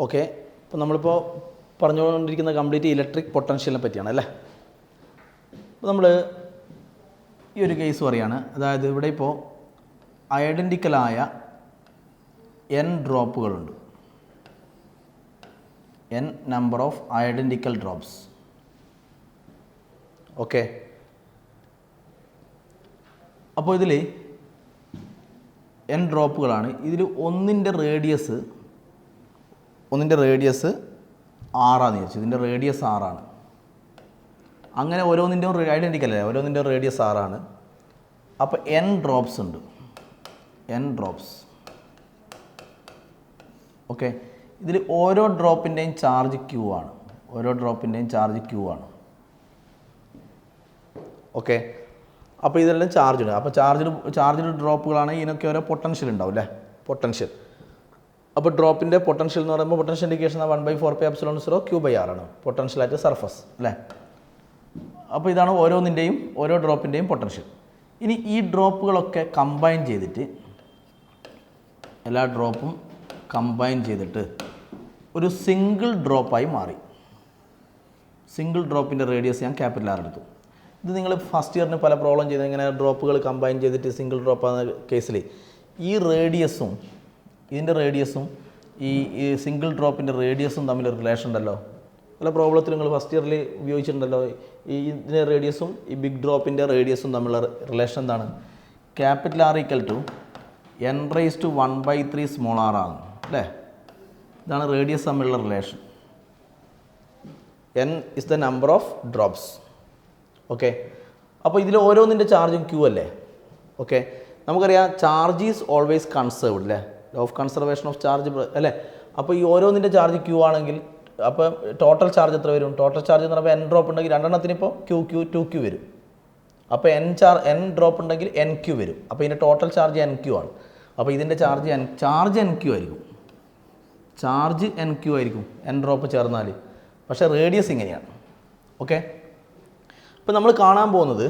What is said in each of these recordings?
Okay, ഇപ്പോൾ നമ്മളിപ്പോൾ പറഞ്ഞുകൊണ്ടിരിക്കുന്ന കംപ്ലീറ്റ് ഇലക്ട്രിക് പൊട്ടൻഷ്യലിനെ പറ്റിയാണ് അല്ലേ. അപ്പോൾ നമ്മൾ ഈ ഒരു കേസ് പറയുകയാണ്, അതായത് ഇവിടെ ഇപ്പോൾ ഐഡൻറ്റിക്കലായ n ഡ്രോപ്പുകളുണ്ട്, n number of identical drops. Okay, അപ്പോൾ ഇതിൽ n ഡ്രോപ്പുകളാണ്. ഇതിൽ ഒന്നിൻ്റെ റേഡിയസ് ആറാന്ന് ചോദിച്ചു. ഇതിൻ്റെ റേഡിയസ് ആറാണ്. അങ്ങനെ ഓരോന്നിൻ്റെയും ഐഡൻറ്റിക്കൽ അല്ലേ, ഓരോന്നിൻ്റെയും റേഡിയസ് ആറാണ്. അപ്പോൾ n ഡ്രോപ്സ് ഉണ്ട്, n ഡ്രോപ്സ്. ഓക്കെ, ഇതിൽ ഓരോ ഡ്രോപ്പിൻ്റെയും ചാർജ് Q ആണ്, ഓരോ ഡ്രോപ്പിൻ്റെയും ചാർജ് Q ആണ്. ഓക്കെ, അപ്പോൾ ഇതെല്ലാം ചാർജ് ഉണ്ട്. അപ്പോൾ ചാർജ്ഡ് ഡ്രോപ്പുകളാണ്, ഇതിനൊക്കെ ഓരോ പൊട്ടൻഷ്യൽ ഉണ്ടാവും അല്ലേ, പൊട്ടൻഷ്യൽ. അപ്പോൾ ഡ്രോപ്പിൻ്റെ പൊട്ടൻഷ്യൽ എന്ന് പറയുമ്പോൾ പൊട്ടൻഷ്യൽ ഇൻഡിക്കേഷൻ 1/4πε0 Q/r ആണ്, പൊട്ടൻഷ്യൽ ആയിട്ട് സർഫസ് അല്ലേ. അപ്പോൾ ഇതാണ് ഓരോന്നിൻ്റെയും ഓരോ ഡ്രോപ്പിൻ്റെയും പൊട്ടൻഷ്യൽ. ഇനി ഈ ഡ്രോപ്പുകളൊക്കെ കമ്പൈൻ ചെയ്തിട്ട്, എല്ലാ ഡ്രോപ്പും കമ്പൈൻ ചെയ്തിട്ട് ഒരു സിംഗിൾ ഡ്രോപ്പായി മാറി. സിംഗിൾ ഡ്രോപ്പിൻ്റെ റേഡിയസ് ഞാൻ ക്യാപിറ്റൽ R എടുത്തു. ഇത് നിങ്ങൾ ഫസ്റ്റ് ഇയറിന് പല പ്രോബ്ലം ചെയ്ത് ഇങ്ങനെ ഡ്രോപ്പുകൾ കമ്പൈൻ ചെയ്തിട്ട് സിംഗിൾ ഡ്രോപ്പ് ആകുന്ന കേസിൽ ഈ റേഡിയസും ഇതിൻ്റെ റേഡിയസും ഈ സിംഗിൾ ഡ്രോപ്പിൻ്റെ റേഡിയസും തമ്മിൽ റിലേഷൻ ഉണ്ടല്ലോ. പല പ്രോബ്ലത്തിൽ നിങ്ങൾ ഫസ്റ്റ് ഇയറിൽ ഉപയോഗിച്ചിട്ടുണ്ടല്ലോ. ഇതിൻ്റെ റേഡിയസും ഈ ബിഗ് ഡ്രോപ്പിൻ്റെ റേഡിയസും തമ്മിലുള്ള റിലേഷൻ എന്താണ്? Capital R = n⁻⁴ small r ആണ് അല്ലേ. ഇതാണ് റേഡിയസ് തമ്മിലുള്ള relation. n is the number of drops. Okay, അപ്പോൾ ഇതിൽ ഓരോന്നിൻ്റെ ചാർജും Q അല്ലേ. ഓക്കെ, നമുക്കറിയാം ചാർജ് ഈസ് ഓൾവേസ് കൺസേർവ്ഡ് അല്ലേ, law of conservation of charge അല്ലേ. അപ്പോൾ ഈ ഓരോന്നിൻ്റെ ചാർജ് Q ആണെങ്കിൽ അപ്പോൾ ടോട്ടൽ ചാർജ് എത്ര വരും? ടോട്ടൽ ചാർജ് എന്ന് പറയുമ്പോൾ n ഡ്രോപ്പ് ഉണ്ടെങ്കിൽ രണ്ടെണ്ണത്തിന് ഇപ്പോൾ Q 2Q വരും. അപ്പോൾ n ഡ്രോപ്പ് ഉണ്ടെങ്കിൽ NQ വരും. അപ്പോൾ ഇതിൻ്റെ ടോട്ടൽ ചാർജ് NQ ആണ്. അപ്പോൾ ഇതിൻ്റെ ചാർജ് NQ ആയിരിക്കും, ചാർജ് NQ ആയിരിക്കും n ഡ്രോപ്പ് ചേർന്നാൽ. പക്ഷേ റേഡിയസ് ഇങ്ങനെയാണ്. ഓക്കെ, ഇപ്പോൾ നമ്മൾ കാണാൻ പോകുന്നത്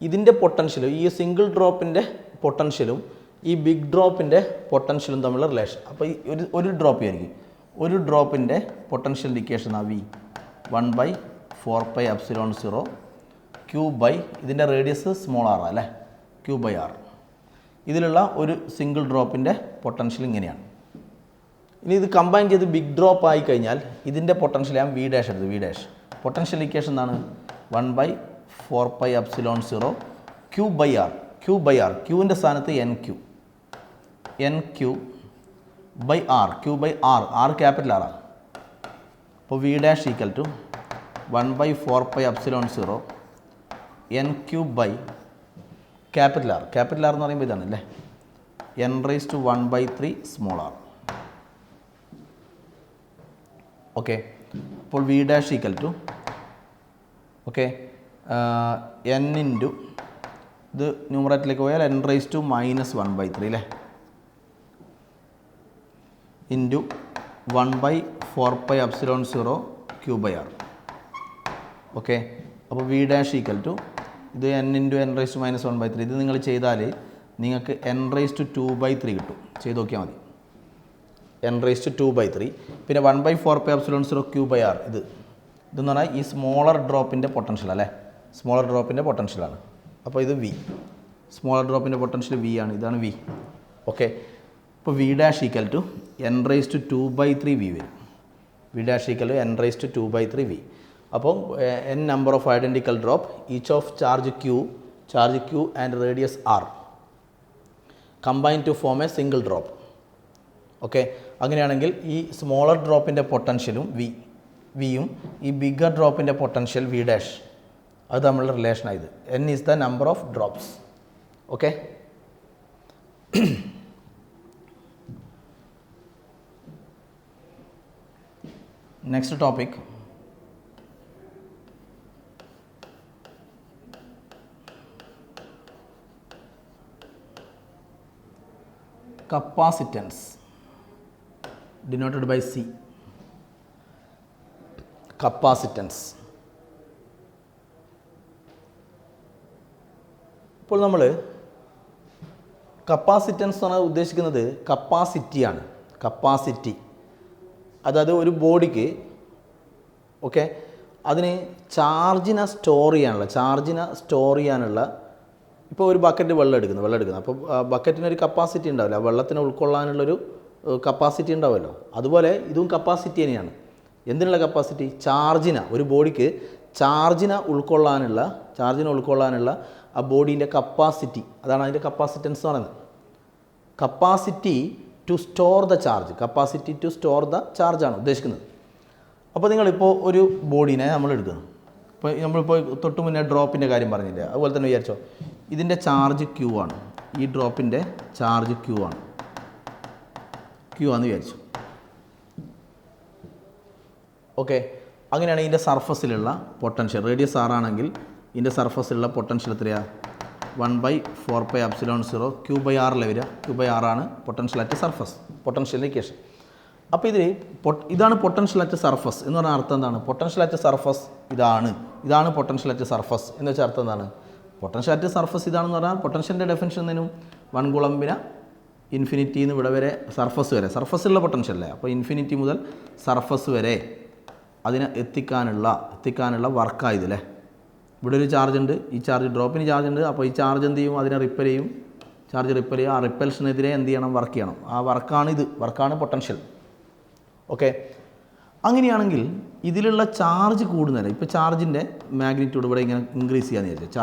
ഇതിൻ്റെ പൊട്ടൻഷ്യലും ഈ സിംഗിൾ ഡ്രോപ്പിൻ്റെ പൊട്ടൻഷ്യലും ഈ ബിഗ് ഡ്രോപ്പിൻ്റെ പൊട്ടൻഷ്യലും തമ്മിലുള്ള റിലേഷൻ. അപ്പോൾ ഈ ഒരു ഡ്രോപ്പ് ആയിരിക്കും, ഒരു ഡ്രോപ്പിൻ്റെ പൊട്ടൻഷ്യൽ ഇൻഡിക്കേഷൻ V 1/4πε0 Q/ ഇതിൻ്റെ റേഡിയസ് സ്മോൾ r അല്ലേ, Q/r. ഇതിലുള്ള ഒരു സിംഗിൾ ഡ്രോപ്പിൻ്റെ പൊട്ടൻഷ്യൽ ഇങ്ങനെയാണ്. ഇനി ഇത് കമ്പൈൻ ചെയ്ത് ബിഗ് ഡ്രോപ്പ് ആയി കഴിഞ്ഞാൽ ഇതിൻ്റെ പൊട്ടൻഷ്യൽ ഞാൻ V' എടുത്തു. V' പൊട്ടൻഷ്യൽ ഇൻഡിക്കേഷൻ എന്താണ്? 1/4πε0 Q/r. Qൻ്റെ സ്ഥാനത്ത് NQ/r. R ക്യാപിറ്റൽ R ആണ്. അപ്പോൾ V' = 1/4πε0 NQ/ capital R. Capital R എന്ന് പറയുമ്പോൾ ഇതാണ് അല്ലേ, n⁻⁴ സ്മോൾ r. ഓക്കെ, അപ്പോൾ V' = ഓക്കെ n ഇൻറ്റു ഇത് ന്യൂമറേറ്ററിലേക്ക് പോയാൽ n⁻⁻³ അല്ലേ, ഇൻറ്റു 1/4πε0 Q/r. ഓക്കെ, അപ്പോൾ V' = ഇത് n ഇൻറ്റു n⁻⁻⁴. ഇത് നിങ്ങൾ ചെയ്താൽ നിങ്ങൾക്ക് n⁻²3 കിട്ടും. ചെയ്ത് നോക്കിയാൽ മതി, n⁻²3. പിന്നെ 1/4πε0 Q/r ഇതെന്ന് പറഞ്ഞാൽ ഈ സ്മോളർ ഡ്രോപ്പിൻ്റെ പൊട്ടൻഷ്യൽ അല്ലേ, സ്മോളർ ഡ്രോപ്പിൻ്റെ പൊട്ടൻഷ്യലാണ്. അപ്പോൾ ഇത് V, സ്മോളർ ഡ്രോപ്പിൻ്റെ പൊട്ടൻഷ്യൽ V ആണ്, ഇതാണ് V. ഓക്കെ, ഇപ്പോൾ V' = n⁻²3 V വരും. V' = n⁻²3 V. അപ്പോൾ n number of identical drop, each of charge Q and radius R combine to form a single drop. Okay, അങ്ങനെയാണെങ്കിൽ ഈ smaller ഡ്രോപ്പിൻ്റെ പൊട്ടൻഷ്യലും വിയും ഈ bigger ഡ്രോപ്പിൻ്റെ potential V' അത് തമ്മിലുള്ള റിലേഷനായത്. n is the number of drops. Okay, next topic capacitance denoted by C. capacitance. ഇപ്പോൾ നമ്മൾ capacitance ആണ് ഉദ്ദേശിക്കുന്നത്, കപ്പാസിറ്റിയാണ്. കപ്പാസിറ്റി അതായത് ഒരു ബോഡിക്ക് ഓക്കെ അതിന് ചാർജിനെ സ്റ്റോർ ചെയ്യാനുള്ള ഇപ്പോൾ ഒരു ബക്കറ്റ് വെള്ളം എടുക്കുന്നു അപ്പോൾ ബക്കറ്റിനൊരു കപ്പാസിറ്റി ഉണ്ടാവില്ല, ആ വെള്ളത്തിനെ ഉൾക്കൊള്ളാനുള്ളൊരു കപ്പാസിറ്റി ഉണ്ടാവുമല്ലോ. അതുപോലെ ഇതും കപ്പാസിറ്റി തന്നെയാണ്. എന്തിനുള്ള കപ്പാസിറ്റി? ഒരു ബോഡിക്ക് ചാർജിനെ ഉൾക്കൊള്ളാനുള്ള ആ ബോഡീൻ്റെ കപ്പാസിറ്റി, അതാണ് അതിൻ്റെ കപ്പാസിറ്റൻസ് എന്ന് പറയുന്നത്. കപ്പാസിറ്റി ടു സ്റ്റോർ ദ ചാർജാണ് ഉദ്ദേശിക്കുന്നത്. അപ്പോൾ നിങ്ങളിപ്പോൾ ഒരു ബോഡീനെ നമ്മൾ എടുക്കുന്നു. ഇപ്പോൾ നമ്മളിപ്പോൾ തൊട്ട് മുന്നേ ഡ്രോപ്പിൻ്റെ കാര്യം പറഞ്ഞില്ലേ, അതുപോലെ തന്നെ വിചാരിച്ചോ ഇതിൻ്റെ ചാർജ് ക്യൂ ആണ്, ഈ ഡ്രോപ്പിൻ്റെ ചാർജ് ക്യൂ ആണെന്ന് വിചാരിച്ചു. ഓക്കെ, അങ്ങനെയാണ് ഇതിൻ്റെ സർഫസിലുള്ള പൊട്ടൻഷ്യൽ റേഡിയസ് ആണെങ്കിൽ ഇതിൻ്റെ സർഫസിലുള്ള പൊട്ടൻഷ്യൽ എത്രയാണ്? 1/4πε0 Q/r വരിക. Q/r ആണ് potential at surface, potential equation. അപ്പോൾ ഇതാണ് പൊട്ടൻഷ്യൽ അറ്റ് സർഫസ് എന്ന് പറഞ്ഞാൽ അർത്ഥം എന്താണ്? പൊട്ടൻഷ്യൽ അറ്റ് സർഫസ് ഇതാണ് പൊട്ടൻഷ്യൽ അറ്റ് സർഫസ് എന്ന് വെച്ചാൽ അർത്ഥം എന്താണ്? പൊട്ടൻഷ്യൽ അറ്റ് സർഫസ് ഇതാണെന്ന് പറഞ്ഞാൽ പൊട്ടൻഷ്യലിൻ്റെ ഡെഫിനിഷൻ എന്തിനും 1 കൂളമ്പിന് ഇൻഫിനിറ്റി നിന്ന് ഇവിടെ വരെ സർഫസിലുള്ള പൊട്ടൻഷ്യൽ അല്ലേ. അപ്പോൾ ഇൻഫിനിറ്റി മുതൽ സർഫസ് വരെ അതിനെ എത്തിക്കാനുള്ള വർക്കായതല്ലേ. ഇവിടെ ഒരു ചാർജ് ഉണ്ട്, ഈ ചാർജ് ഡ്രോപ്പിന് ചാർജ് ഉണ്ട്. അപ്പോൾ ഈ ചാർജ് എന്ത് ചെയ്യും? അതിനെ റിപ്പൽ ചെയ്യും. ആ റിപ്പൽഷനെതിരെ എന്ത് ചെയ്യണം? വർക്ക് ചെയ്യണം. ആ വർക്കാണ് പൊട്ടൻഷ്യൽ. ഓക്കെ, അങ്ങനെയാണെങ്കിൽ ഇതിലുള്ള ചാർജ് കൂടുന്നില്ല. ഇപ്പോൾ ചാർജിൻ്റെ മാഗ്നിറ്റ്യൂഡ് ഇവിടെ ഇങ്ങനെ ഇൻക്രീസ് ചെയ്യാമെന്ന് വിചാരിച്ചു.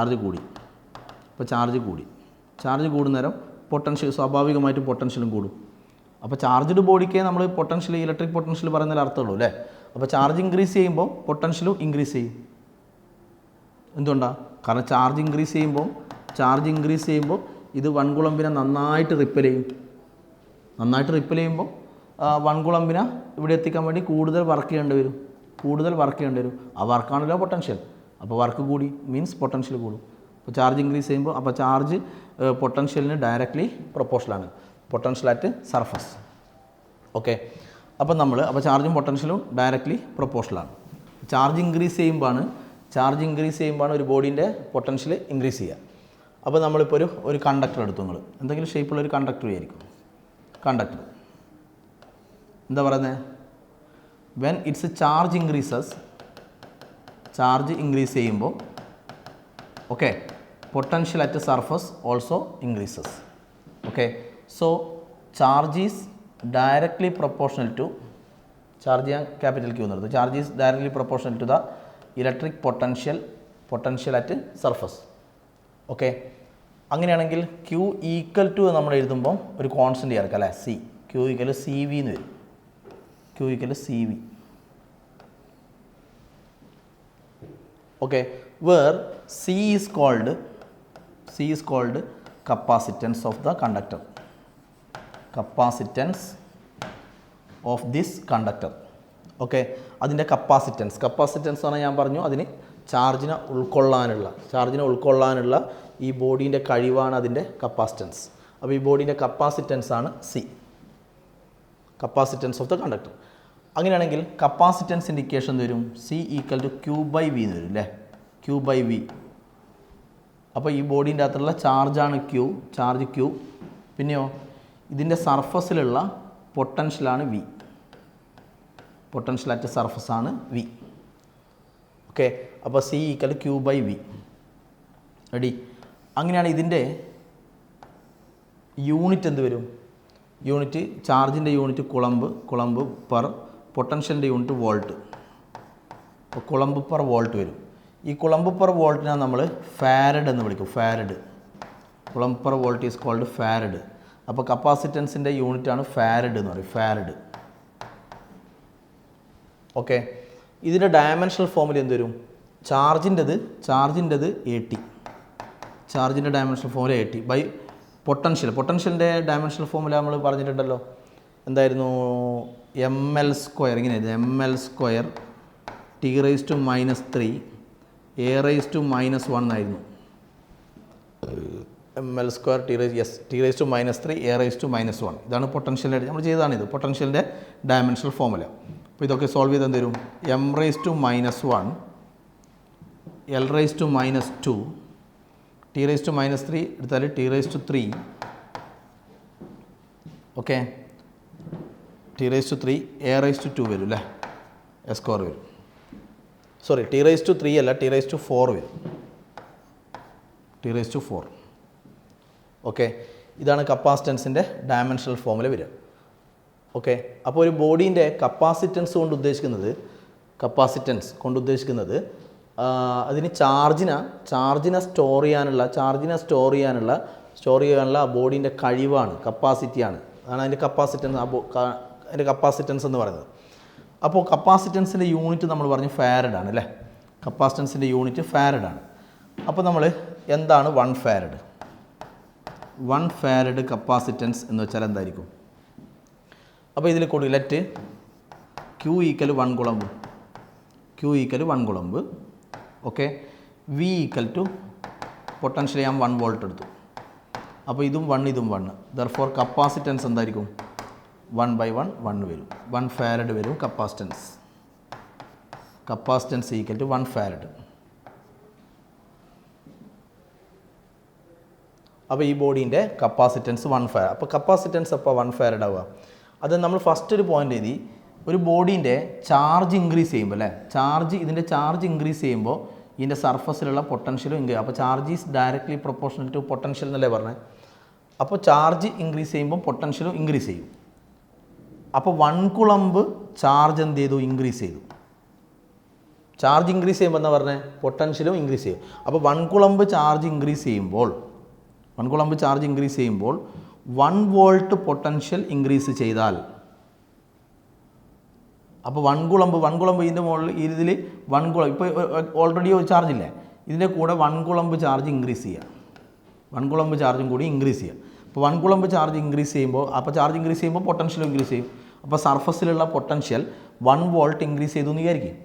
ചാർജ് കൂടുന്നേരം പൊട്ടൻഷ്യൽ സ്വാഭാവികമായിട്ടും പൊട്ടൻഷ്യലും കൂടും. അപ്പോൾ ചാർജ്ഡ് ബോഡിക്ക് നമ്മൾ ഇലക്ട്രിക് പൊട്ടൻഷ്യൽ പറയുന്നതിൽ അർത്ഥമുള്ളൂ അല്ലേ. അപ്പോൾ ചാർജ് ഇൻക്രീസ് ചെയ്യുമ്പോൾ പൊട്ടൻഷ്യലും ഇൻക്രീസ് ചെയ്യും. എന്തുകൊണ്ടാണ്? കാരണം ചാർജ് ഇൻക്രീസ് ചെയ്യുമ്പോൾ ഇത് 1 കൂളമ്പിനെ നന്നായിട്ട് റിപ്പൽ ചെയ്യുമ്പോൾ 1 കൂളമ്പിനെ ഇവിടെ എത്തിക്കാൻ വേണ്ടി കൂടുതൽ വർക്ക് ചെയ്യേണ്ടി വരും. ആ വർക്കാണല്ലോ പൊട്ടൻഷ്യൽ. അപ്പോൾ വർക്ക് കൂടി മീൻസ് പൊട്ടൻഷ്യൽ കൂടും. അപ്പോൾ ചാർജ് ഇൻക്രീസ് ചെയ്യുമ്പോൾ അപ്പോൾ ചാർജ് പൊട്ടൻഷ്യലിന് ഡയറക്റ്റ്ലി പ്രൊപ്പോർഷനാണ്, പൊട്ടൻഷ്യൽ അറ്റ് സർഫസ്. ഓക്കെ, അപ്പോൾ ചാർജും പൊട്ടൻഷ്യലും ഡയറക്റ്റ്ലി പ്രൊപ്പോർഷനാണ്. ചാർജ് ഇൻക്രീസ് ചെയ്യുമ്പോഴാണ് ഒരു ബോഡീൻ്റെ പൊട്ടൻഷ്യൽ ഇൻക്രീസ് ചെയ്യുക. അപ്പോൾ നമ്മളിപ്പോൾ ഒരു കണ്ടക്ടർ എടുത്തു. നിങ്ങൾ എന്തെങ്കിലും ഷേപ്പുള്ള ഒരു കണ്ടക്ടർ ആയിരിക്കും. കണ്ടക്ടർ എന്താ പറയുന്നത്? വെൻ ഇറ്റ്സ് ചാർജ് ഇൻക്രീസ് ചെയ്യുമ്പോൾ okay potential at surface also increases. Okay, so charge is directly proportional to charge ചെയ്യാൻ ക്യാപിറ്റൽ ക്യൂ എന്നെടുത്തു. Charge is directly proportional to the electric potential at surface. Okay, അങ്ങനെയാണെങ്കിൽ Q equal to നമ്മൾ എഴുതുമ്പോൾ ഒരു constant ചേർക്കാം അല്ലേ. Q equal CV എന്ന് വരും. CV. Okay, where C is called capacitance of the conductor. Capacitance of this conductor. Okay, അതിൻ്റെ capacitance ആണ് ഞാൻ പറഞ്ഞു. അതിന് ചാർജിനെ ഉൾക്കൊള്ളാനുള്ള ഈ ബോഡീൻ്റെ കഴിവാണ് അതിൻ്റെ കപ്പാസിറ്റൻസ്. അപ്പോൾ ഈ ബോഡീൻ്റെ കപ്പാസിറ്റൻസ് ആണ് C, capacitance of the conductor. അങ്ങനെയാണെങ്കിൽ കപ്പാസിറ്റൻസ് ഇൻഡിക്കേഷൻ വരും C = Q/V എന്ന് വരും അല്ലേ. Q/V. അപ്പോൾ ഈ ബോഡീൻ്റെ അകത്തുള്ള ചാർജ് Q. പിന്നെയോ ഇതിൻ്റെ സർഫസിലുള്ള പൊട്ടൻഷ്യലാണ് V. പൊട്ടൻഷ്യൽ അറ്റ് സർഫസ് ആണ് V. ഓക്കെ, അപ്പോൾ C = Q/V. റെഡി? അങ്ങനെയാണ് ഇതിൻ്റെ യൂണിറ്റ് എന്ത് വരും? ചാർജിൻ്റെ യൂണിറ്റ് കുളമ്പ് പെർ പൊട്ടൻഷ്യലിൻ്റെ യൂണിറ്റ് വോൾട്ട്. അപ്പോൾ കുളമ്പ് പെർ വോൾട്ട് വരും. ഈ കുളമ്പ് പെർ വോൾട്ടിനെ നമ്മൾ ഫാരഡ് എന്ന് വിളിക്കും. Coulomb per volt is called farad. അപ്പോൾ കപ്പാസിറ്റൻസിൻ്റെ യൂണിറ്റാണ് ഫാരഡ് എന്ന് പറയും. ഫാരഡ്. ഓക്കെ, ഇതിൻ്റെ ഡയമെൻഷണൽ ഫോമിൽ എന്ത് വരും? ചാർജിൻ്റെത് AT. ചാർജിൻ്റെ ഡയമെൻഷണൽ ഫോമിൽ AT ബൈ പൊട്ടൻഷ്യലിൻ്റെ ഡയമെൻഷണൽ ഫോമുല നമ്മൾ പറഞ്ഞിട്ടുണ്ടല്ലോ. എന്തായിരുന്നു? ml². ഇങ്ങനെയായിരുന്നു ml² T⁻³ A⁻⁻1 എന്നായിരുന്നു. ml² T⁻³ A⁻⁻1. ഇതാണ് പൊട്ടൻഷ്യലിൻ്റെ നമ്മൾ ചെയ്തതാണിത്. പൊട്ടൻഷ്യലിൻ്റെ ഡയമെൻഷണൽ ഫോമുല. അപ്പോൾ ഇതൊക്കെ സോൾവ് ചെയ്ത് എന്ത് വരും? m⁻⁻1 L⁻², T⁻³ എടുത്താൽ T⁻3. ഓക്കെ, T⁻³ A⁻² വരും അല്ലേ, S² വരും. സോറി, T⁻³ അല്ല, T⁻⁴ വരും. T⁻⁴. ഓക്കെ, ഇതാണ് കപ്പാസിറ്റൻസിൻ്റെ ഡയമെൻഷണൽ ഫോമിൽ വരിക. ഓക്കെ, അപ്പോൾ ഒരു ബോഡീൻ്റെ കപ്പാസിറ്റൻസ് കൊണ്ട് ഉദ്ദേശിക്കുന്നത് അതിന് ചാർജിനെ സ്റ്റോർ ചെയ്യാനുള്ള ആ ബോഡീൻ്റെ കഴിവാണ്, കപ്പാസിറ്റിയാണ്. അതാണ് അതിൻ്റെ കപ്പാസിറ്റൻസ് എന്ന് പറയുന്നത്. അപ്പോൾ കപ്പാസിറ്റൻസിൻ്റെ യൂണിറ്റ് നമ്മൾ പറഞ്ഞു ഫാരഡാണ് അല്ലേ, കപ്പാസിറ്റൻസിൻ്റെ യൂണിറ്റ് ഫാരഡാണ്. അപ്പോൾ നമ്മൾ എന്താണ് 1 ഫാരഡ്? 1 ഫാരഡ് കപ്പാസിറ്റൻസ് എന്ന് വെച്ചാൽ എന്തായിരിക്കും? അപ്പോൾ ഇതിൽ കൂടി ലെറ്റ് Q = 1 കുളമ്പ്, Q = 1 കുളമ്പ്. ഓക്കെ, V = പൊട്ടൻഷ്യൽ ഞാൻ 1 വോൾട്ട് എടുത്തു. അപ്പോൾ ഇതും 1 ഇതും 1. ദർഫോർ കപ്പാസിറ്റൻസ് എന്തായിരിക്കും? 1/1 1 വരും. 1 ഫാരഡ് വരും കപ്പാസിറ്റൻസ്. Capacitance = 1 farad. അപ്പോൾ ഈ ബോഡീൻ്റെ കപ്പാസിറ്റൻസ് 1 ഫാരഡ്. അപ്പോൾ കപ്പാസിറ്റൻസ് അപ്പോൾ 1 ഫാരഡ് ആവുക. അത് നമ്മൾ ഫസ്റ്റ് ഒരു പോയിൻ്റ് എഴുതി, ഒരു ബോഡീൻ്റെ ചാർജ് ഇൻക്രീസ് ചെയ്യുമ്പോൾ അല്ലേ, ഇതിൻ്റെ ചാർജ് ഇൻക്രീസ് ചെയ്യുമ്പോൾ ഇതിൻ്റെ സർഫസിലുള്ള പൊട്ടൻഷ്യലും അപ്പോൾ charge is directly proportional to potential എന്നല്ലേ പറഞ്ഞത്. അപ്പോൾ ചാർജ് ഇൻക്രീസ് ചെയ്യുമ്പോൾ പൊട്ടൻഷ്യലും ഇൻക്രീസ് ചെയ്യും. അപ്പോൾ 1 കുളമ്പ് ചാർജ് എന്ത് ചെയ്തു? ഇൻക്രീസ് ചെയ്തു. ചാർജ് ഇൻക്രീസ് ചെയ്യുമ്പോൾ എന്താ പറഞ്ഞത്? പൊട്ടൻഷ്യലും ഇൻക്രീസ് ചെയ്യും. അപ്പോൾ 1 കുളമ്പ് ചാർജ് ഇൻക്രീസ് ചെയ്യുമ്പോൾ 1 വോൾട്ട് പൊട്ടൻഷ്യൽ ഇൻക്രീസ് ചെയ്താൽ, അപ്പോൾ 1 കുളമ്പ് ഇതിൻ്റെ മുകളിൽ ഇതിൽ 1 കുളമ്പ് ഇപ്പോൾ ഓൾറെഡി ഒരു ചാർജ് ഇല്ലേ, ഇതിൻ്റെ കൂടെ 1 കുളമ്പ് ചാർജ് ഇൻക്രീസ് ചെയ്യുക, 1 കുളമ്പ് ചാർജും കൂടി ഇൻക്രീസ് ചെയ്യുക. അപ്പോൾ 1 കുളമ്പ് ചാർജ് ഇൻക്രീസ് ചെയ്യുമ്പോൾ പൊട്ടൻഷ്യലും ഇൻക്രീസ് ചെയ്യും. അപ്പോൾ സർഫസിലുള്ള പൊട്ടൻഷ്യൽ 1 വോൾട്ട് ഇൻക്രീസ് ചെയ്തു എന്ന് വിചാരിക്കും.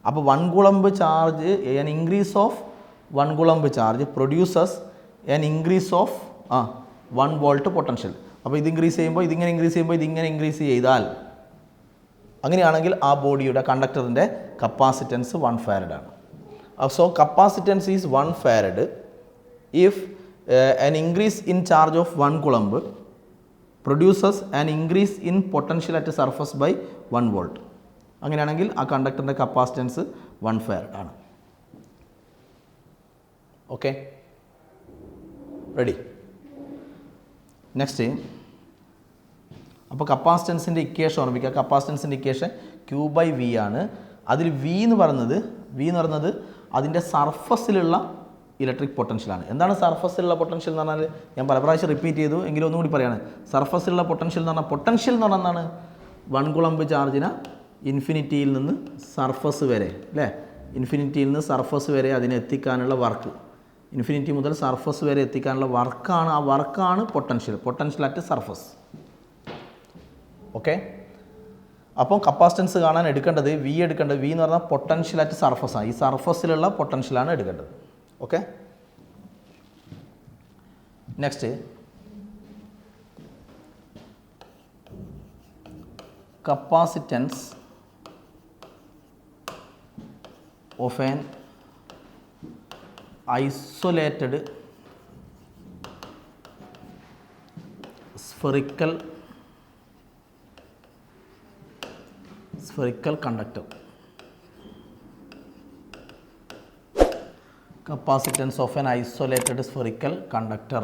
അപ്പോൾ 1 കുളമ്പ് ചാർജ്, an increase of 1 കുളമ്പ് charge produces an increase of 1 volt potential. അപ്പോൾ ഇത് ഇൻക്രീസ് ചെയ്യുമ്പോൾ ഇതിങ്ങനെ ഇൻക്രീസ് ചെയ്താൽ, അങ്ങനെയാണെങ്കിൽ ആ ബോഡിയുടെ കണ്ടക്ടറിൻ്റെ കപ്പാസിറ്റൻസ് 1 ഫാരഡാണ്. So capacitance is 1 farad if an increase in charge of 1 coulomb produces an increase in potential at surface by 1 volt. അങ്ങനെയാണെങ്കിൽ ആ കണ്ടക്ടറിൻ്റെ കപ്പാസിറ്റൻസ് 1 ഫാരഡ് ആണ്. Okay, ready? നെക്സ്റ്റ്, അപ്പോൾ കപ്പാസിറ്റൻസിൻ്റെ ഇക്വേഷൻ ഓർമ്മിക്കുക. കപ്പാസിറ്റൻസിൻ്റെ ഇക്വേഷൻ Q/V ആണ്. അതിൽ V എന്ന് പറയുന്നത് അതിൻ്റെ സർഫസിലുള്ള ഇലക്ട്രിക് പൊട്ടൻഷ്യലാണ്. എന്താണ് സർഫസിലുള്ള പൊട്ടൻഷ്യൽ എന്ന് പറഞ്ഞാൽ? ഞാൻ പല പ്രാവശ്യം റിപ്പീറ്റ് ചെയ്തു, എങ്കിലും ഒന്നുകൂടി പറയാണ്. സർഫസിലുള്ള പൊട്ടൻഷ്യൽ എന്ന് പറഞ്ഞാൽ എന്താണ്? 1 കുളമ്പ് ചാർജിന് ഇൻഫിനിറ്റിയിൽ നിന്ന് സർഫസ് വരെ അല്ലേ, ഇൻഫിനിറ്റിയിൽ നിന്ന് സർഫസ് വരെ അതിനെ എത്തിക്കാനുള്ള വർക്ക്, ഇൻഫിനിറ്റി മുതൽ സർഫസ് വരെ എത്തിക്കാനുള്ള വർക്കാണ്. ആ വർക്കാണ് പൊട്ടൻഷ്യൽ അറ്റ് സർഫസ്. ഓക്കെ, അപ്പം കപ്പാസിറ്റൻസ് കാണാൻ എടുക്കേണ്ടത് V എന്ന് പറഞ്ഞാൽ പൊട്ടൻഷ്യൽ അറ്റ് സർഫസാണ്. ഈ സർഫസിലുള്ള പൊട്ടൻഷ്യലാണ് എടുക്കേണ്ടത്. Okay, next, capacitance of an isolated spherical conductor. Capacitance of an isolated spherical conductor.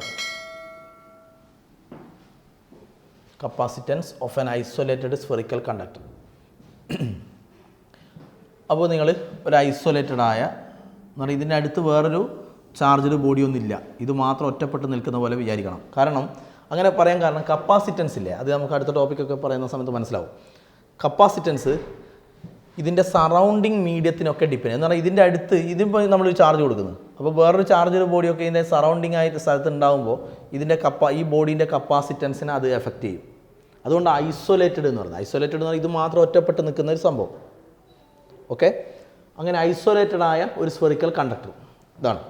Capacitance of an isolated spherical conductor. അപ്പോൾ നിങ്ങൾ ഒരു ഐസൊലേറ്റഡ് ആയ എന്ന് പറഞ്ഞാൽ ഇതിൻ്റെ അടുത്ത് വേറൊരു ചാർജ്ഡ് ബോഡിയൊന്നുമില്ല, ഇത് മാത്രം ഒറ്റപ്പെട്ട് നിൽക്കുന്ന പോലെ വിചാരിക്കണം. കാരണം അങ്ങനെ പറയാൻ കാരണം കപ്പാസിറ്റൻസ് ഇല്ലേ, അത് നമുക്ക് അടുത്ത ടോപ്പിക്കൊക്കെ പറയുന്ന സമയത്ത് മനസ്സിലാവും. കപ്പാസിറ്റൻസ് ഇതിൻ്റെ സറൗണ്ടിങ് മീഡിയത്തിനൊക്കെ ഡിപ്പെൻഡ്. എന്ന് പറഞ്ഞാൽ ഇതിൻ്റെ അടുത്ത് ഇതിപ്പോൾ നമ്മളൊരു ചാർജ് കൊടുക്കുന്നു, അപ്പോൾ വേറൊരു ചാർജ് ബോഡിയൊക്കെ ഇതിൻ്റെ സറൗണ്ടിങ് ആയിട്ട് സ്ഥലത്ത് ഉണ്ടാകുമ്പോൾ ഇതിൻ്റെ ഈ ബോഡീൻ്റെ കപ്പാസിറ്റൻസിനെ അത് എഫക്റ്റ് ചെയ്യും. അതുകൊണ്ട് ഐസൊലേറ്റഡ് എന്ന് പറഞ്ഞാൽ ഇത് മാത്രം ഒറ്റപ്പെട്ട് നിൽക്കുന്ന ഒരു സംഭവം. ഓക്കെ, അങ്ങനെ ഐസൊലേറ്റഡ് ആയ ഒരു സ്ഫെറിക്കൽ കണ്ടക്ടർ ഇതാണ്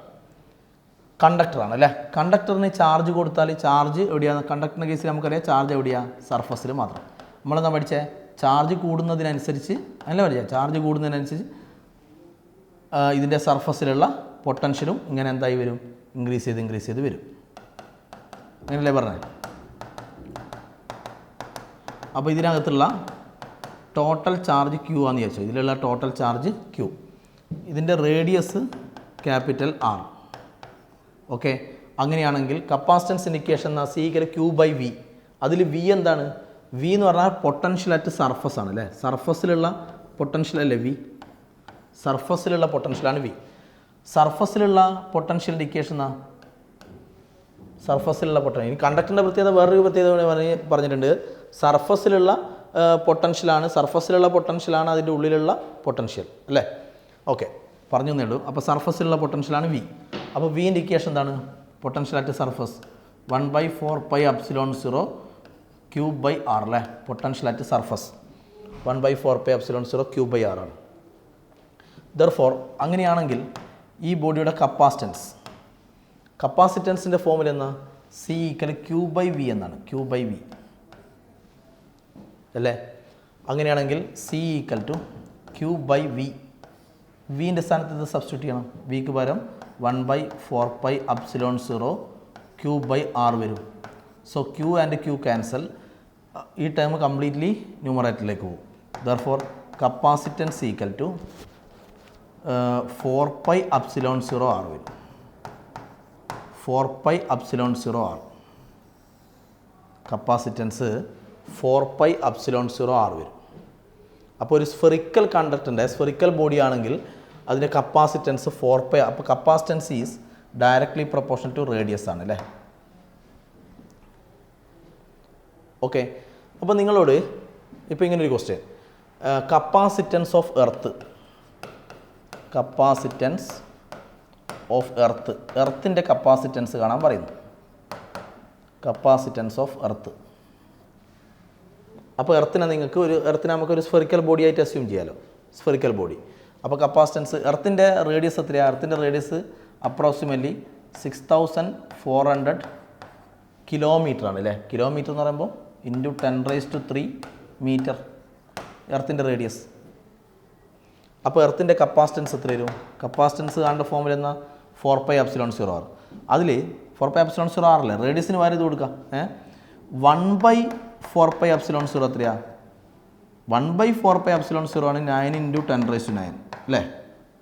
കണ്ടക്ടറാണ് അല്ലേ. കണ്ടക്ടറിന് ചാർജ് കൊടുത്താൽ ചാർജ് എവിടെയാണ്? കണ്ടക്ടറിൻ്റെ കേസിൽ നമുക്കറിയാം ചാർജ് എവിടെയാണ്? സർഫസിൽ മാത്രം. നമ്മളെന്താ പഠിച്ചേ? ചാർജ് കൂടുന്നതിനനുസരിച്ച് ചാർജ് കൂടുന്നതിനനുസരിച്ച് ഇതിൻ്റെ സർഫസിലുള്ള പൊട്ടൻഷ്യലും ഇങ്ങനെ എന്തായി വരും? ഇൻക്രീസ് ചെയ്ത് വരും. അങ്ങനെയല്ലേ പറഞ്ഞത്? അപ്പോൾ ഇതിനകത്തുള്ള ടോട്ടൽ ചാർജ് ക്യൂ ആണെന്ന് ചോദിച്ചു. ഇതിലുള്ള ടോട്ടൽ ചാർജ് ക്യൂ. ഇതിൻ്റെ റേഡിയസ് ക്യാപിറ്റൽ ആർ. ഓക്കെ, അങ്ങനെയാണെങ്കിൽ കപ്പാസിറ്റൻസ് ഇൻഡിക്കേഷൻ എന്നാൽ സി ക്യൂ ബൈ വി. അതിൽ വി എന്താണ്? വി എന്ന് പറഞ്ഞാൽ പൊട്ടൻഷ്യൽ അറ്റ് സർഫസ് ആണ് അല്ലേ? സർഫസിലുള്ള പൊട്ടൻഷ്യൽ അല്ലേ വി? സർഫസിലുള്ള പൊട്ടൻഷ്യലാണ് വി. സർഫസിലുള്ള പൊട്ടൻഷ്യൽ ഇൻഡിക്കേഷൻ എന്നാ സർഫസിലുള്ള പൊട്ടൻഷ്യൽ. ഇനി കണ്ടക്ടറിൻ്റെ പ്രത്യേകത വേറൊരു പ്രത്യേകത പറഞ്ഞിട്ടുണ്ട്. സർഫസിലുള്ള പൊട്ടൻഷ്യലാണ്, സർഫസിലുള്ള പൊട്ടൻഷ്യലാണ് അതിൻ്റെ ഉള്ളിലുള്ള പൊട്ടൻഷ്യൽ അല്ലേ? ഓക്കെ, പറഞ്ഞു തന്നേ ഉള്ളൂ. അപ്പോൾ സർഫസിലുള്ള പൊട്ടൻഷ്യലാണ് വി. അപ്പോൾ വി ഇൻഡിക്കേഷൻ എന്താണ്? Potential at surface 1/4πε0 Q by R അല്ലേ? Potential at surface 1/4πε0 Q by R ആണ്. ദെർഫോർ അങ്ങനെയാണെങ്കിൽ ഈ ബോഡിയുടെ കപ്പാസിറ്റൻസിൻ്റെ ഫോമിൽ എന്നാ C equal Q by V എന്നാണ്. ക്യൂ ബൈ വി അല്ലേ? അങ്ങനെയാണെങ്കിൽ C equal to Q by V. വിൻ്റെ സ്ഥാനത്ത് ഇത് സബ്സ്റ്റിറ്റ്യൂട്ട് ചെയ്യണം. വിക്ക് പകരം 1/4πε0 ക്യൂ ബൈ ആർ വരും. So Q and Q cancel. ഈ ടേം കംപ്ലീറ്റ്ലി ന്യൂമറേറ്ററിലേക്ക് പോകും. Therefore capacitance equal to 4πε0 R വരും. 4πε0 ആർ. കപ്പാസിറ്റൻസ് 4πε0 ആർ വരും. അപ്പോൾ ഒരു സ്ഫെറിക്കൽ കണ്ടക്ടറിൻ്റെ സ്ഫെറിക്കൽ ബോഡി ആണെങ്കിൽ അതിൻ്റെ കപ്പാസിറ്റൻസ് 4π. അപ്പോൾ capacitance is directly proportional to radius ആണ് അല്ലേ? ഓക്കെ, അപ്പോൾ നിങ്ങളോട് ഇപ്പോൾ ഇങ്ങനൊരു question, capacitance of earth, capacitance of earth, എർത്തിൻ്റെ കപ്പാസിറ്റൻസ് കാണാൻ പറയുന്നു. Capacitance of earth. അപ്പോൾ എർത്തിനെ നമുക്കൊരു സ്ഫെറിക്കൽ ബോഡി ആയിട്ട് അസ്യൂം ചെയ്യാമല്ലോ. Spherical body. അപ്പോൾ കപ്പാസിറ്റൻസ് എർത്തിൻ്റെ റേഡിയസ് എത്രയാണ്? എർത്തിൻ്റെ റേഡിയസ് അപ്രോക്സിമറ്റ്ലി 6400 കിലോമീറ്റർ ആണ് അല്ലേ? കിലോമീറ്റർ എന്ന് പറയുമ്പോൾ ഇൻറ്റു 10⁻³ മീറ്റർ എർത്തിൻ്റെ റേഡിയസ്. അപ്പോൾ എർത്തിൻ്റെ കപ്പാസിറ്റൻസ് എത്ര വരും? കപ്പാസിറ്റൻസ് കാണേണ്ട ഫോമിൽ എന്നാൽ 4πε0 ആർ. അതിൽ 4πε0 ആറല്ലേ? റേഡിയസിന് വാരി ഇത് കൊടുക്കാം. 1/4πε0 എത്രയാണ്? 1/4πε0 ആണ് 9 × 10⁻⁹ അല്ലേ?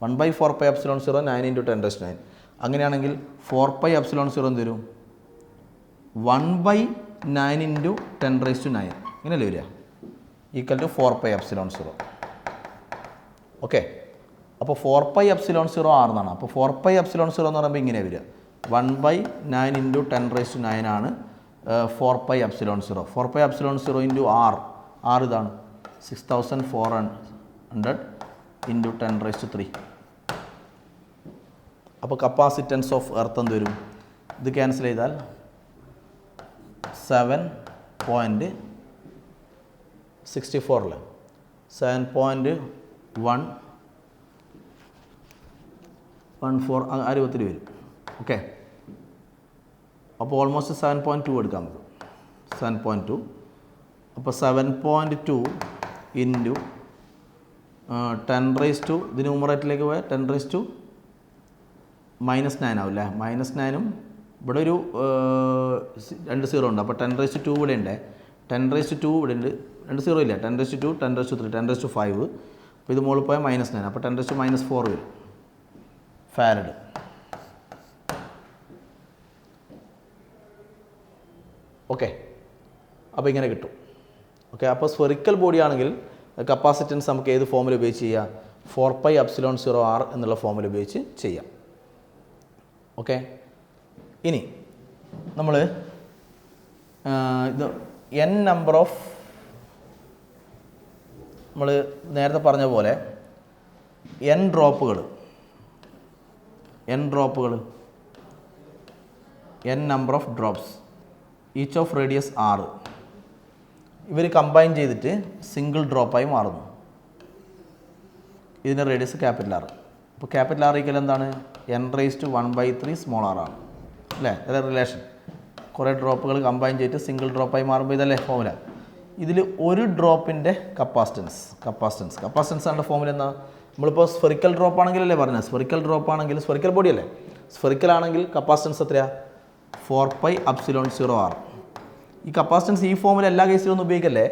1/4πε0 9 × 10⁻⁹. അങ്ങനെയാണെങ്കിൽ 4πε0 എന്ത് വരും? 1/9 × 10⁻⁹. ഇങ്ങനെയല്ലേ വരിക? Equal to 4πε0. ഓക്കെ, അപ്പോൾ 4πε0 ആർ എന്നാണ്. അപ്പോൾ 4πε0 എന്ന് പറയുമ്പോൾ ഇങ്ങനെ വരിക 1/9 × 10⁻⁹ ആണ് 4πε0. 4πε0 ഇൻറ്റു ആർ. ആർ ഇതാണ് 6400 ഇൻറ്റു 10⁻3. അപ്പോൾ കപ്പാസിറ്റൻസ് ഓഫ് എർത്ത് എന്ത് വരും? ഇത് ക്യാൻസൽ ചെയ്താൽ 7.64 അല്ലേ? 7.114 ആ രൂപത്തിൽ വരും. ഓക്കെ, അപ്പോൾ ഓൾമോസ്റ്റ് 7.2 എടുക്കാം നമുക്ക്. 7.2. അപ്പോൾ 7.2 ഇൻറ്റു 10⁻². ഇത് ന്യൂമറേറ്ററിലേക്ക് പോയാൽ 10⁻⁻9 ആവും അല്ലേ? -9ഉം ഇവിടെ ഒരു 2 0 ഉണ്ട്. അപ്പോൾ 10⁻² ഇവിടെ ഉണ്ട്. 10⁻² ഇവിടെ ഉണ്ട്. 2 0 ഇല്ല. 10⁻², 10⁻3, 10⁻5. അപ്പോൾ ഇത് മുകളിൽ പോയാൽ -9. അപ്പോൾ 10⁻⁻4 വരും ഫാരഡ്. ഓക്കെ, അപ്പോൾ ഇങ്ങനെ കിട്ടും. ഓക്കെ, അപ്പോൾ സ്ഫെറിക്കൽ ബോഡി ആണെങ്കിൽ കപ്പാസിറ്റൻസ് നമുക്ക് ഏത് ഫോമിൽ ഉപയോഗിച്ച് ചെയ്യാം? 4πε0 ആർ എന്നുള്ള ഫോമിൽ ഉപയോഗിച്ച് ചെയ്യാം. ഓക്കെ, ഇനി നമ്മൾ ഇത് n നമ്പർ ഓഫ്, നമ്മൾ നേരത്തെ പറഞ്ഞ പോലെ n ഡ്രോപ്പുകൾ n number of drops each of radius r ഇവർ കമ്പൈൻ ചെയ്തിട്ട് സിംഗിൾ ഡ്രോപ്പായി മാറുന്നു. ഇതിൻ്റെ റേഡിയസ് ക്യാപിറ്റൽ ആർ. അപ്പോൾ ക്യാപിറ്റൽ ആർ ഈക്വൽ എന്താണ്? n⁻⁻³ സ്മോൾ ആർ ആണ് അല്ലേ? അതേ റിലേഷൻ. കുറേ ഡ്രോപ്പുകൾ കമ്പൈൻ ചെയ്തിട്ട് സിംഗിൾ ഡ്രോപ്പായി മാറുമ്പോൾ ഇതല്ലേ ഫോമുല. ഇതിൽ ഒരു ഡ്രോപ്പിൻ്റെ കപ്പാസിറ്റൻസ് ആണ് ഫോമുല. എന്നാ നമ്മളിപ്പോൾ സ്ഫെറിക്കൽ ഡ്രോപ്പ് ആണെങ്കിലല്ലേ പറഞ്ഞത്? സ്ഫെറിക്കൽ ഡ്രോപ്പ് ആണെങ്കിൽ സ്ഫെറിക്കൽ ബോഡി അല്ലേ? സ്ഫെറിക്കൽ ആണെങ്കിൽ കപ്പാസിറ്റൻസ് എത്രയാണ്? 4πε0 ആർ. ഈ കപ്പാസിറ്റൻസ് ഈ ഫോമിൽ എല്ലാ കേസിലും ഒന്നും ഉപയോഗിക്കല്ലേ.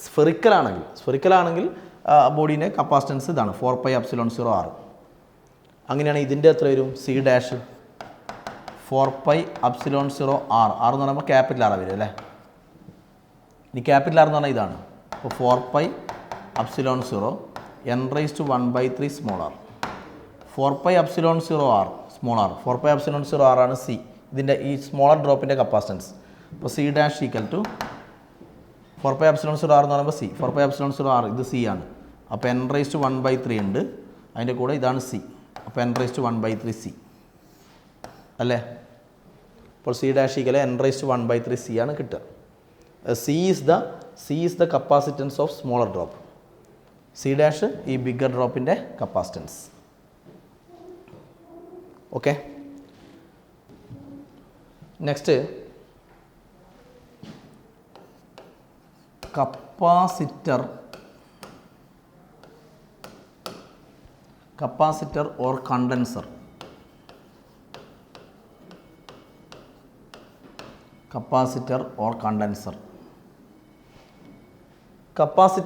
സ്ഫെറിക്കലാണെങ്കിൽ ബോഡീൻ്റെ കപ്പാസിറ്റൻസ് ഇതാണ് 4πε0r. അങ്ങനെയാണ് ഇതിൻ്റെ എത്ര വരും? C dash 4πε0r. ആർ എന്ന് പറയുമ്പോൾ ക്യാപിറ്റൽ ആർ വരും അല്ലേ. ഇനി ക്യാപിറ്റൽ ആർ എന്ന് പറഞ്ഞാൽ ഇതാണ്. അപ്പോൾ 4πε0 n⁻⁴ small R. 4πε0r small R. 4πε0r ആണ് സി, ഇതിൻ്റെ ഈ സ്മോളർ ഡ്രോപ്പിൻ്റെ കപ്പാസിറ്റൻസ്. അപ്പോൾ C dash equal to 4πε0r എന്ന് പറയുമ്പോൾ സി, 4πε0r ഇത് സി ആണ്. അപ്പോൾ n⁻⁴ ഉണ്ട്, അതിൻ്റെ കൂടെ ഇതാണ് സി. അപ്പോൾ n⁻⁴ സി അല്ലേ. അപ്പോൾ C dash equal n⁻⁴ C ആണ് കിട്ടുക. C is the capacitance of smaller drop. C dash ഈ ബിഗർ ഡ്രോപ്പിൻ്റെ capacitance. Okay, next capacitor or condenser. Capacitor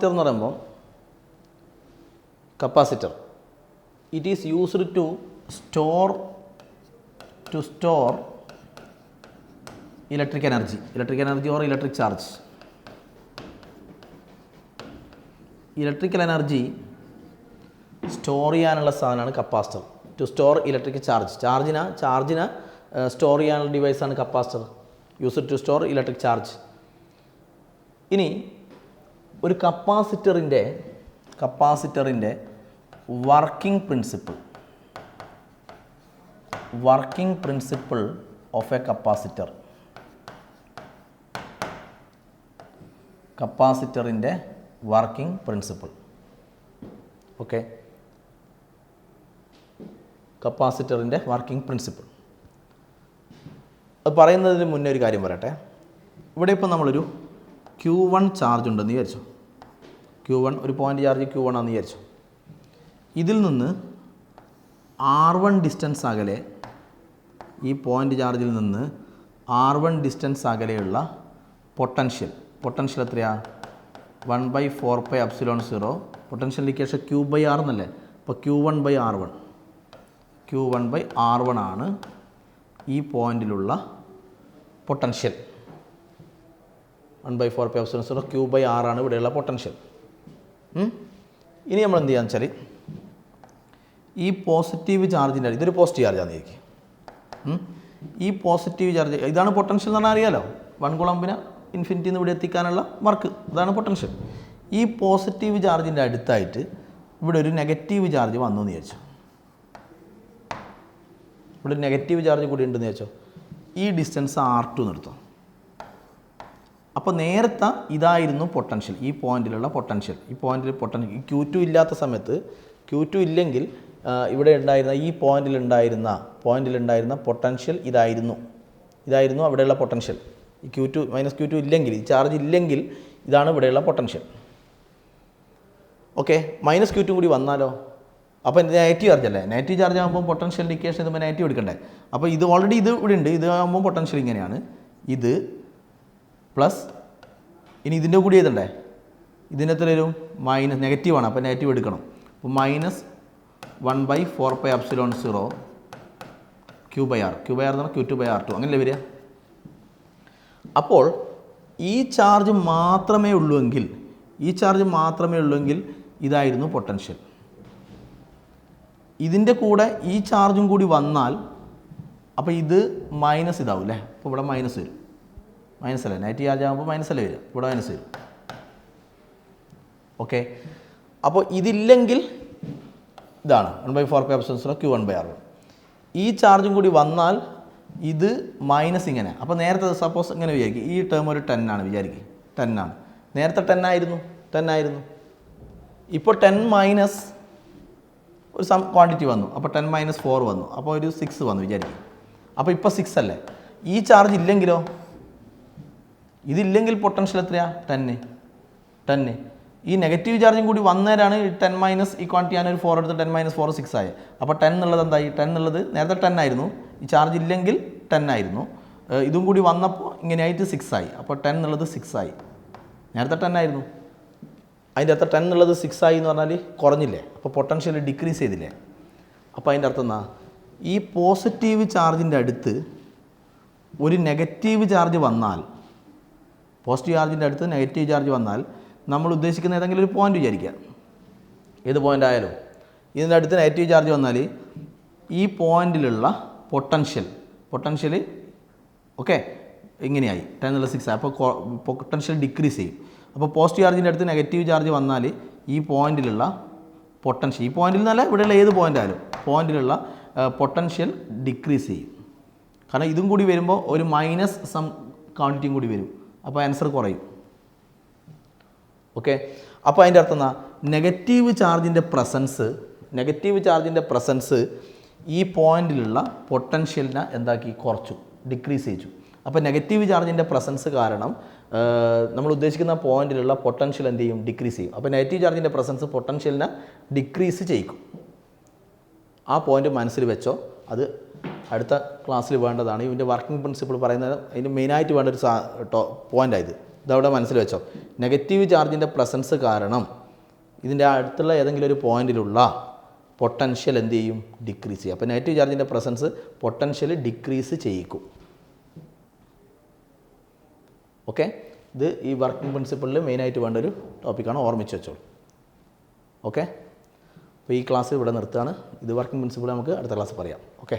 എന്ന് പറയുമ്പോൾ capacitor it is used to store electric energy or electric charge. Electrical energy store ചെയ്യാനുള്ള സാധനമാണ് capacitor. To store electric ചാർജിനെ store ചെയ്യാനുള്ള ഡിവൈസാണ് capacitor, used to store electric charge. ഇനി ഒരു കപ്പാസിറ്ററിൻ്റെ വർക്കിംഗ് പ്രിൻസിപ്പിൾ ഓഫ് എ കപ്പാസിറ്ററിൻ്റെ വർക്കിംഗ് പ്രിൻസിപ്പിൾ. ഓക്കെ, കപ്പാസിറ്ററിൻ്റെ വർക്കിംഗ് പ്രിൻസിപ്പിൾ അത് പറയുന്നതിന് മുന്നേ ഒരു കാര്യം പറയട്ടെ. ഇവിടെ ഇപ്പോൾ നമ്മളൊരു Q1 ചാർജ് ഉണ്ടെന്ന് വിചാരിച്ചു. Q1 ഒരു പോയിൻ്റ് ചാർജ് Q1 ആണെന്ന് വിചാരിച്ചു. ഇതിൽ നിന്ന് R1 ഡിസ്റ്റൻസ് അകലെ, ഈ പോയിൻ്റ് ചാർജിൽ നിന്ന് R1 ഡിസ്റ്റൻസ് അകലെയുള്ള പൊട്ടൻഷ്യൽ എത്രയാണ്? 1/4πε0. പൊട്ടൻഷ്യൽ ഇക്വേഷൻ Q/R എന്നല്ലേ. അപ്പോൾ Q1/R1 ആണ് ഈ പോയിന്റിലുള്ള പൊട്ടൻഷ്യൽ. 1/4πε0 Q/R ആണ് ഇവിടെയുള്ള പൊട്ടൻഷ്യൽ. ഇനി നമ്മൾ എന്ത് ചെയ്യാന്ന് വെച്ചാൽ ഈ പോസിറ്റീവ് ചാർജിൻ്റെ, ഇതൊരു പോസിറ്റീവ് ചാർജാണെന്ന് വിചാരിക്കും. ഈ പോസിറ്റീവ് ചാർജ് ഇതാണ് പൊട്ടൻഷ്യൽ എന്ന് പറഞ്ഞാൽ അറിയാലോ. 1 കൂളംബിനെ ഇൻഫിനിറ്റിയിൽ നിന്ന് ഇവിടെ എത്തിക്കാനുള്ള വർക്ക്, ഇതാണ് പൊട്ടൻഷ്യൽ. ഈ പോസിറ്റീവ് ചാർജിൻ്റെ അടുത്തായിട്ട് ഇവിടെ ഒരു നെഗറ്റീവ് ചാർജ് വന്നു എന്ന് വിചാരിച്ചു. ഇവിടെ ഒരു നെഗറ്റീവ് ചാർജ് കൂടി ഉണ്ടെന്ന് വിചാരിച്ചോ. ഈ ഡിസ്റ്റൻസ് R2 നിർത്തും. അപ്പോൾ നേരത്തെ ഇതായിരുന്നു പൊട്ടൻഷ്യൽ, ഈ പോയിന്റിലുള്ള പൊട്ടൻഷ്യൽ. ഈ Q2 ഇല്ലാത്ത സമയത്ത്, Q2 ഇല്ലെങ്കിൽ ഇവിടെ ഉണ്ടായിരുന്ന ഈ പോയിന്റിലുണ്ടായിരുന്ന പൊട്ടൻഷ്യൽ ഇതായിരുന്നു അവിടെയുള്ള പൊട്ടൻഷ്യൽ. ഈ -Q2 ഇല്ലെങ്കിൽ, ഈ ചാർജ് ഇല്ലെങ്കിൽ ഇതാണ് ഇവിടെയുള്ള പൊട്ടൻഷ്യൽ. ഓക്കെ, -Q2 കൂടി വന്നാലോ? അപ്പോൾ ഇത് നെഗറ്റീവ് ചാർജ് അല്ലേ. നെഗറ്റീവ് ചാർജ് ആകുമ്പോൾ പൊട്ടൻഷ്യൽ ഇൻഡിക്കേഷൻ ഇതുമ്പോൾ നെഗറ്റീവ് എടുക്കണ്ടേ. അപ്പോൾ ഇത് ഓൾറെഡി ഇത് ഇവിടെ ഉണ്ട്. ഇത് ആകുമ്പോൾ പൊട്ടൻഷ്യൽ ഇങ്ങനെയാണ്, ഇത് പ്ലസ്, ഇനി ഇതിൻ്റെ കൂടി എഴുതണ്ടേ. ഇതിൻ്റെ എത്ര വരും? നെഗറ്റീവാണ്, അപ്പോൾ നെഗറ്റീവ് എടുക്കണം. അപ്പോൾ -1/4πε0 Q/R എന്ന് പറഞ്ഞാൽ Q2/R2 അങ്ങനെയല്ലേ വരിക. അപ്പോൾ ഈ ചാർജ് മാത്രമേ ഉള്ളൂവെങ്കിൽ ഇതായിരുന്നു പൊട്ടൻഷ്യൽ. ഇതിൻ്റെ കൂടെ ഈ ചാർജും കൂടി വന്നാൽ അപ്പോൾ ഇത് മൈനസ് ഇതാവും അല്ലേ. അപ്പോൾ ഇവിടെ മൈനസ് വരും. മൈനസ് അല്ലേ, നെഗറ്റീവ് ചാർജ് ആകുമ്പോൾ മൈനസ് അല്ലേ വരും, ഇവിടെ മൈനസ് വരും. ഓക്കെ, അപ്പോൾ ഇതില്ലെങ്കിൽ ഇതാണ് 1/4πε0 Q1/R1. ഈ ചാർജും കൂടി വന്നാൽ ഇത് മൈനസ് ഇങ്ങനെ. അപ്പോൾ നേരത്തെ സപ്പോസ് ഇങ്ങനെ വിചാരിക്കും, ഈ ടേം ഒരു 10 ആണ് വിചാരിക്കും, 10 ആണ്. നേരത്തെ 10 ആയിരുന്നു. ഇപ്പോൾ 10 മൈനസ് ഒരു ക്വാണ്ടിറ്റി വന്നു, അപ്പോൾ 10 - 4 വന്നു, അപ്പോൾ ഒരു 6 വന്നു വിചാരിക്കും. അപ്പോൾ ഇപ്പോൾ 6 അല്ലേ. ഈ ചാർജ് ഇല്ലെങ്കിലോ? ഇതില്ലെങ്കിൽ പൊട്ടൻഷ്യൽ എത്രയാണ്? 10. ഈ നെഗറ്റീവ് ചാർജും കൂടി വന്നേരാണ് 10 ഈ ക്വാണ്ടിറ്റി ഞാനൊരു 4 എടുത്ത് 10 - 4 6 ആയി. അപ്പോൾ 10 എന്നുള്ളത് എന്തായി? 10 എന്നുള്ളത് നേരത്തെ 10 ആയിരുന്നു, ഈ ചാർജ് ഇല്ലെങ്കിൽ 10 ആയിരുന്നു. ഇതും കൂടി വന്നപ്പോൾ ഇങ്ങനെയായിട്ട് 6 ആയി. അപ്പോൾ 10 എന്നുള്ളത് 6 ആയി. നേരത്തെ 10 ആയിരുന്നു. അതിൻ്റെ അർത്ഥം 10 എന്നുള്ളത് 6 ആയി എന്ന് പറഞ്ഞാൽ കുറഞ്ഞില്ലേ, അപ്പോൾ പൊട്ടൻഷ്യൽ ഡിക്രീസ് ചെയ്തില്ലേ. അപ്പോൾ അതിൻ്റെ അർത്ഥം എന്നാ, ഈ പോസിറ്റീവ് ചാർജിൻ്റെ അടുത്ത് ഒരു നെഗറ്റീവ് ചാർജ് വന്നാൽ, പോസിറ്റീവ് ചാർജിൻ്റെ അടുത്ത് നെഗറ്റീവ് ചാർജ് വന്നാൽ നമ്മൾ ഉദ്ദേശിക്കുന്ന ഏതെങ്കിലും ഒരു പോയിൻ്റ് വിചാരിക്കുക, ഏത് പോയിൻ്റ് ആയാലും ഇതിൻ്റെ അടുത്ത് നെഗറ്റീവ് ചാർജ് വന്നാൽ ഈ പോയിൻ്റിലുള്ള പൊട്ടൻഷ്യൽ ഓക്കെ ഇങ്ങനെയായി 10 എന്നുള്ള 6 അപ്പോൾ പൊട്ടൻഷ്യൽ ഡിക്രീസ് ചെയ്യും. അപ്പോൾ പോസിറ്റീവ് ചാർജിൻ്റെ അടുത്ത് നെഗറ്റീവ് ചാർജ് വന്നാൽ ഈ പോയിൻ്റിലുള്ള പൊട്ടൻഷ്യൽ, ഈ പോയിൻ്റിൽ നിന്നല്ല ഇവിടെയുള്ള ഏത് പോയിൻ്റ് ആയാലും പോയിൻ്റിലുള്ള പൊട്ടൻഷ്യൽ ഡിക്രീസ് ചെയ്യും. കാരണം ഇതും കൂടി വരുമ്പോൾ ഒരു മൈനസ് സം ക്വാണ്ടിറ്റിയും കൂടി വരും, അപ്പോൾ ആൻസർ കുറയും. ഓക്കെ, അപ്പോൾ അതിൻ്റെ അർത്ഥം എന്താ, നെഗറ്റീവ് ചാർജിൻ്റെ പ്രസൻസ് ഈ പോയിന്റിലുള്ള പൊട്ടൻഷ്യലിനെ എന്താക്കി, കുറച്ചു, ഡിക്രീസ് ചെയ്യിച്ചു. അപ്പോൾ നെഗറ്റീവ് ചാർജിൻ്റെ പ്രസൻസ് കാരണം നമ്മൾ ഉദ്ദേശിക്കുന്ന പോയിന്റിലുള്ള പൊട്ടൻഷ്യൽ എന്ത് ചെയ്യും, ഡിക്രീസ് ചെയ്യും. അപ്പോൾ നെഗറ്റീവ് ചാർജിൻ്റെ പ്രസൻസ് പൊട്ടൻഷ്യലിനെ ഡിക്രീസ് ചെയ്യിക്കും. ആ പോയിന്റ് മനസ്സിൽ വെച്ചോ, അത് അടുത്ത ക്ലാസ്സിൽ വേണ്ടതാണ്. ഇതിൻ്റെ വർക്കിംഗ് പ്രിൻസിപ്പിൾ പറയുന്നത് അതിന് മെയിനായിട്ട് വേണ്ട ഒരു പോയിൻ്റായത്. ഇതവിടെ മനസ്സിൽ വെച്ചോ. നെഗറ്റീവ് ചാർജിൻ്റെ പ്രസൻസ് കാരണം ഇതിൻ്റെ അടുത്തുള്ള ഏതെങ്കിലും ഒരു പോയിന്റിലുള്ള പൊട്ടൻഷ്യൽ എന്ത് ചെയ്യും, ഡിക്രീസ് ചെയ്യും. അപ്പോൾ നെഗറ്റീവ് ചാർജിൻ്റെ പ്രസൻസ് പൊട്ടൻഷ്യൽ ഡിക്രീസ് ചെയ്യിക്കും. ഓക്കെ, ഇത് ഈ വർക്കിംഗ് പ്രിൻസിപ്പിളിൽ മെയിനായിട്ട് വേണ്ട ഒരു ടോപ്പിക്കാണ്, ഓർമ്മിച്ച് വെച്ചോളൂ. ഓക്കെ, അപ്പോൾ ഈ ക്ലാസ് ഇവിടെ നിർത്തുകയാണ്. ഇത് വർക്കിംഗ് പ്രിൻസിപ്പിൾ നമുക്ക് അടുത്ത ക്ലാസ് പറയാം. ഓക്കെ.